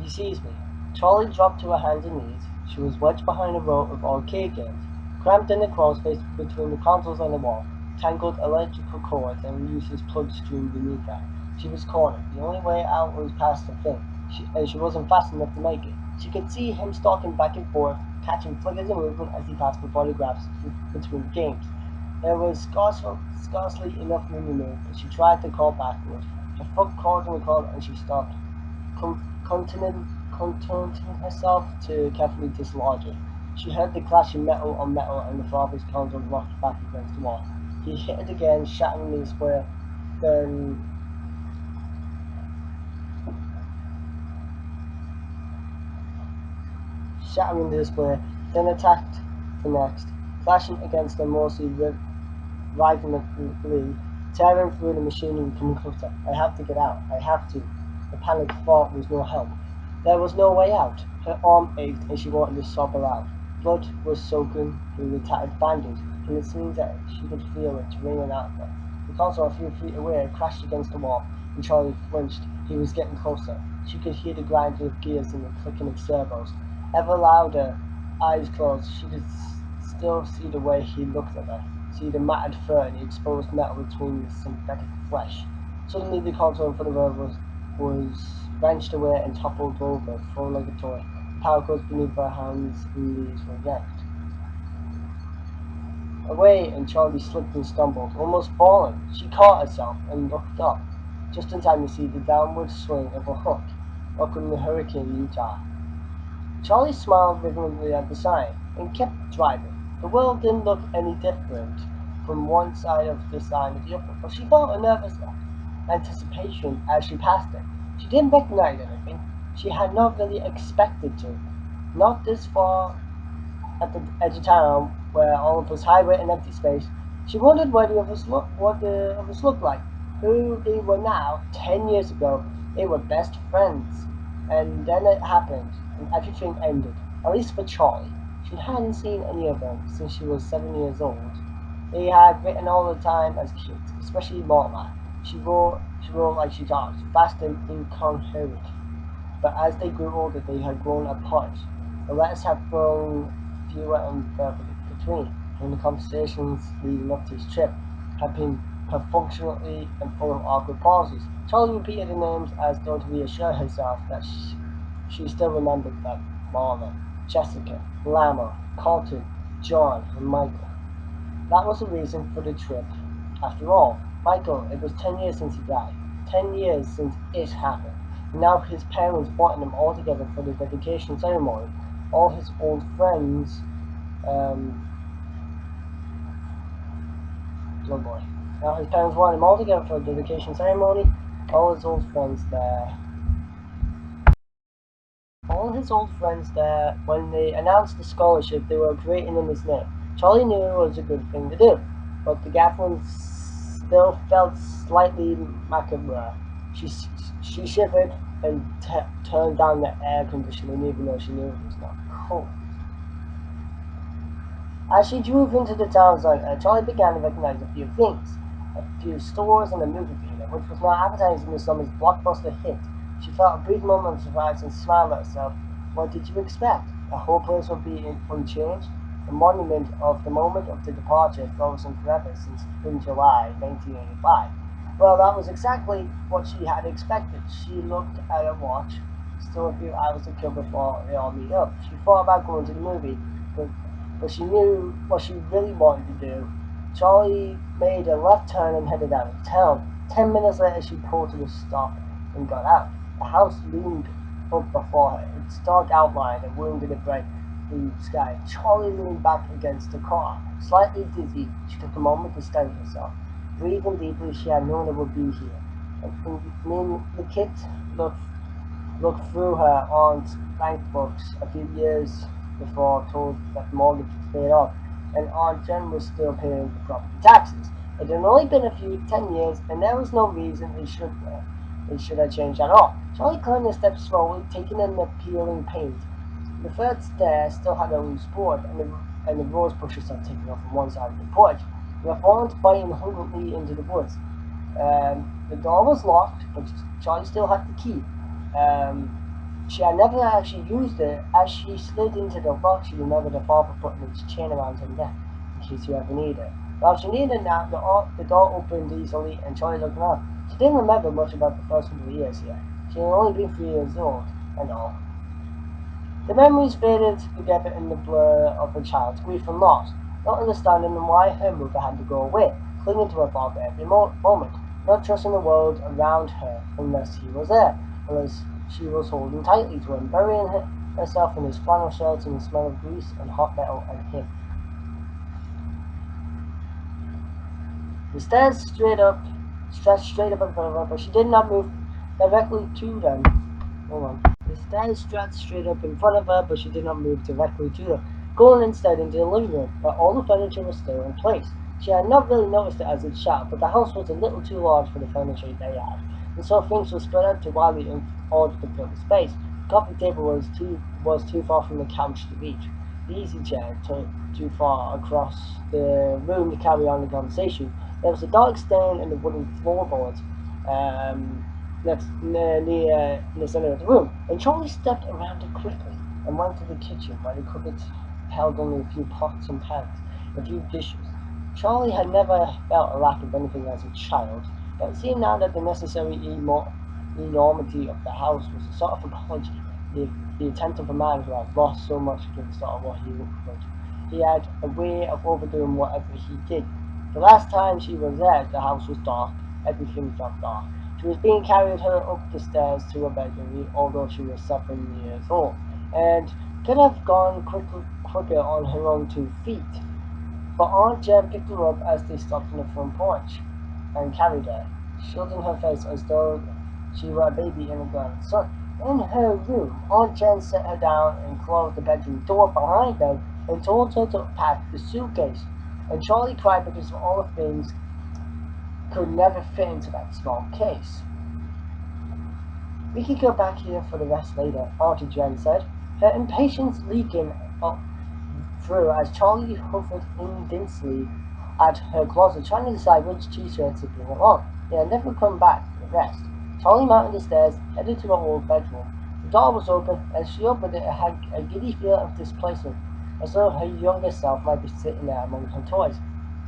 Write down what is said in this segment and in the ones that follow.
He sees me. Charlie dropped to her hands and knees. She was wedged behind a row of arcade games, cramped in a crawl space between the consoles and the wall. Tangled electrical cords and useless plugs streamed beneath her. She was cornered. The only way out was past the thing, and she wasn't fast enough to make it. She could see him stalking back and forth, catching flickers of movement as he passed the photographs between the games. There was scarcely enough room to move, and she tried to crawl backward. Her foot caught in the cord and she stopped, contorting herself to carefully dislodge it. She heard the clashing metal on metal and the father's console rocked back against the wall. He hit it again, shattering the display, then attacked the next, clashing against the mostly rhythmically, tearing through the machinery from closer. I have to get out. I have to. The panicked thought was no help. There was no way out. Her arm ached and she wanted to sob aloud. Blood was soaking through the tattered bandage, and it seemed that she could feel it draining out of her. The console a few feet away crashed against the wall, and Charlie flinched. He was getting closer. She could hear the grinding of gears and the clicking of servos. Ever louder, eyes closed, she could still see the way he looked at her, see the matted fur and the exposed metal between the synthetic flesh. Suddenly the console in front of her was wrenched away and toppled over, thrown like a toy. The power cords beneath her hands and knees were yanked away, and Charlie slipped and stumbled, almost falling. She caught herself and looked up, just in time to see the downward swing of a hook, welcoming the hurricane Utah. Charlie smiled rhythmically at the sign and kept driving. The world didn't look any different from one side of the sign to the other, but she felt a nervous anticipation as she passed it. She didn't recognize anything. She had not really expected to. Not this far at the edge of town, where all of us highway and empty space. She wondered what the others looked like, who they were now. 10 years ago, they were best friends. And then it happened, and everything ended. At least for Charlie. She hadn't seen any of them since she was 7 years old. They had written all the time as kids, especially Martha. She wrote like she talked, fast and incoherent. But as they grew older, they had grown apart. The letters had grown fewer and further between, and the conversations leading up to his trip had been perfunctorily and full of awkward pauses. Charlie repeated the names as though to reassure herself that she still remembered them: Marla, Jessica, Lama, Carlton, John, and Michael. That was the reason for the trip. After all, Michael, it was 10 years since he died. 10 years since it happened. And now his parents wanted him all together for the dedication ceremony. All his old friends, oh boy. Now his parents wanted him all together for the dedication ceremony. All his old friends there. All his old friends there. When they announced the scholarship they were creating in his name. Charlie knew it was a good thing to do, but the Gatlin still felt slightly macabre. She shivered and turned down the air conditioning, even though she knew it was not cold. As she drove into the town center, Charlie began to recognize a few things. A few stores and a movie theater, which was now advertising the summer's blockbuster hit. She felt a brief moment of surprise and smiled at herself. What did you expect? The whole place would be unchanged? The monument of the moment of the departure frozen forever since in July 1985. Well, that was exactly what she had expected. She looked at her watch. Still a few hours to kill before they all meet up. She thought about going to the movie, but she knew what she really wanted to do. Charlie made a left turn and headed out of town. 10 minutes later, she pulled to a stop and got out. The house loomed up before her, its dark outline and wound in the bright blue sky. Charlie leaned back against the car. Slightly dizzy, she took a moment to steady herself. Breathing deeply, she had known it would be here. And the kid looked through her aunt's bank books a few years before, told that the mortgage was paid off, and Aunt Jen was still paying the property taxes. It had only been 10 years, and there was no reason it should have changed at all. Charlie climbed the steps slowly, taking in the peeling paint. The third stair still had a loose board, and the rose bushes had taken off from one side of the porch. They were falling biting hungrily into the woods. The door was locked, but Charlie still had the key. She had never actually used it. As she slid into the lock, she remembered her father putting its chain around her neck in case you ever need it. Well, she needed it now. The door opened easily, and Charlie looked around. She didn't remember much about the first couple of years yet. She had only been 3 years old, and all. The memories faded together in the blur of a child's grief and loss, not understanding why her mother had to go away, clinging to her father every moment, not trusting the world around her unless he was there, unless she was holding tightly to him, burying herself in his flannel shirts and the smell of grease and hot metal and him. The stairs stretched straight up in front of her, but she did not move directly to them. Hold on. The stairs stretched straight up in front of her, but she did not move directly to them, going instead into the living room, where all the furniture was still in place. She had not really noticed it as a child, but the house was a little too large for the furniture they had, and so things were spread out too widely in order to fill the space. The coffee table was too far from the couch to reach. The easy chair too far across the room to carry on the conversation. There was a dark stain in the wooden floorboards near the center of the room, and Charlie stepped around it quickly and went to the kitchen where the cupboards held only a few pots and pans, a few dishes. Charlie had never felt a lack of anything as a child, but it seemed now that the necessary enormity of the house was a sort of apology, the attempt of a man who had lost so much against all what he could. He had a way of overdoing whatever he did. The last time she was there, the house was dark. Everything felt dark. She was being carried her up the stairs to her bedroom, although she was 7 years old, and could have gone quicker on her own 2 feet. But Aunt Jen picked her up as they stopped on the front porch and carried her, shielding her face as though she were a baby in the garden sun. In her room, Aunt Jen set her down and closed the bedroom door behind her and told her to pack the suitcase. And Charlie cried because all the things could never fit into that small case. "We could go back here for the rest later," Auntie Jen said, her impatience leaking up through as Charlie hovered indecently at her closet, trying to decide which t-shirts to bring along. They had never come back for the rest. Charlie mounted the stairs, headed to her old bedroom. The door was open. As she opened it, had a giddy feeling of displacement, as though her younger self might be sitting there among her toys.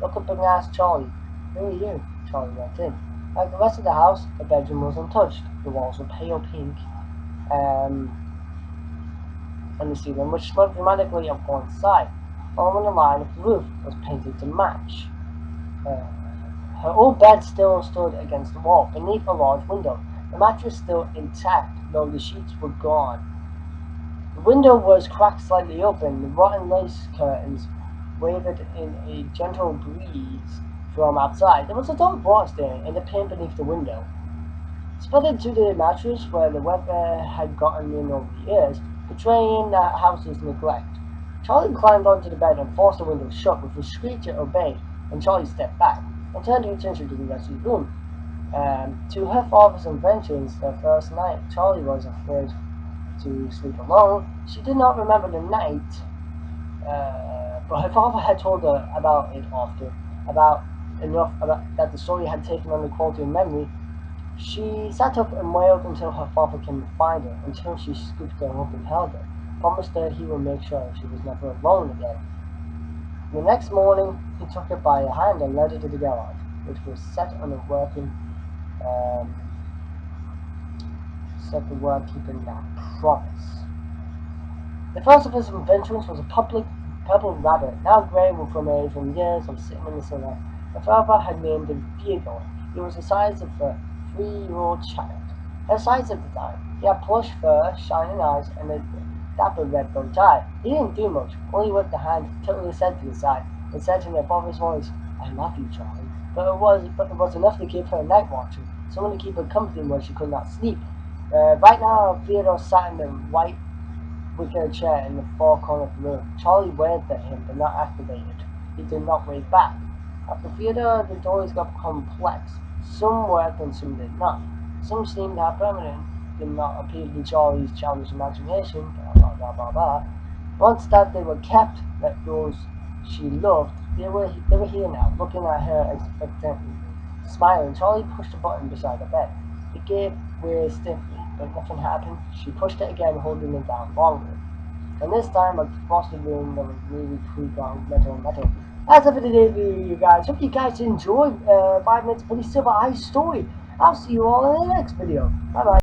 Look up and asked Charlie, "Who are you?" Charlie went in. Like the rest of the house, the bedroom was untouched. The walls were pale pink, and the ceiling, which sloped dramatically up one side, following the line of the roof, was painted to match. Her old bed still stood against the wall, beneath a large window. The mattress still intact, though the sheets were gone. The window was cracked slightly open. The rotten lace curtains wavered in a gentle breeze from outside. There was a dark blotch stain in the pane beneath the window. Spread into the mattress where the weather had gotten in over the years, betraying the house's neglect. Charlie climbed onto the bed and forced the window shut. With a screech it obeyed, and Charlie stepped back and turned her attention to the rest of the room. To her father's inventions, the first night Charlie was afraid to sleep alone. She did not remember the night, but her father had told her about it often, about that the story had taken on the quality of memory. She sat up and wailed until her father came to find her, until she scooped her up and held her, promised her he would make sure she was never alone again. The next morning, he took her by the hand and led her to the garage, which was set on a keeping that promise. The first of his inventions was a purple rabbit, now grey from age from years of sitting in the sun. Her father had named him Theodore. He was the size of a 3-year-old child, her size at the time. He had plush fur, shining eyes, and a dapper red bow tie. He didn't do much, only whipped the hand tilted his head to the side, and said in a father's voice, "I love you, Charlie." But it was enough to give her a night watchman, someone to keep her company when she could not sleep. Right now, Theodore sat in the white wicker chair in the far corner of the room. Charlie waved at him, but not activated. He did not wave back. After Theodore, the toys got complex. Some worked and some did not. Some seemed to have permanent, did not appeal to Charlie's childish imagination, blah blah blah blah blah. Once that they were kept, that those she loved, they were here now, looking at her expectantly. Smiling, Charlie pushed a button beside the bed. It gave way stiffly, but nothing happened. She pushed it again, holding it down longer. And this time, across the room, there was really creak on metal. That's it for today's video, you guys. Hope you guys enjoyed 5 minutes pretty silver ice story. I'll see you all in the next video. Bye bye.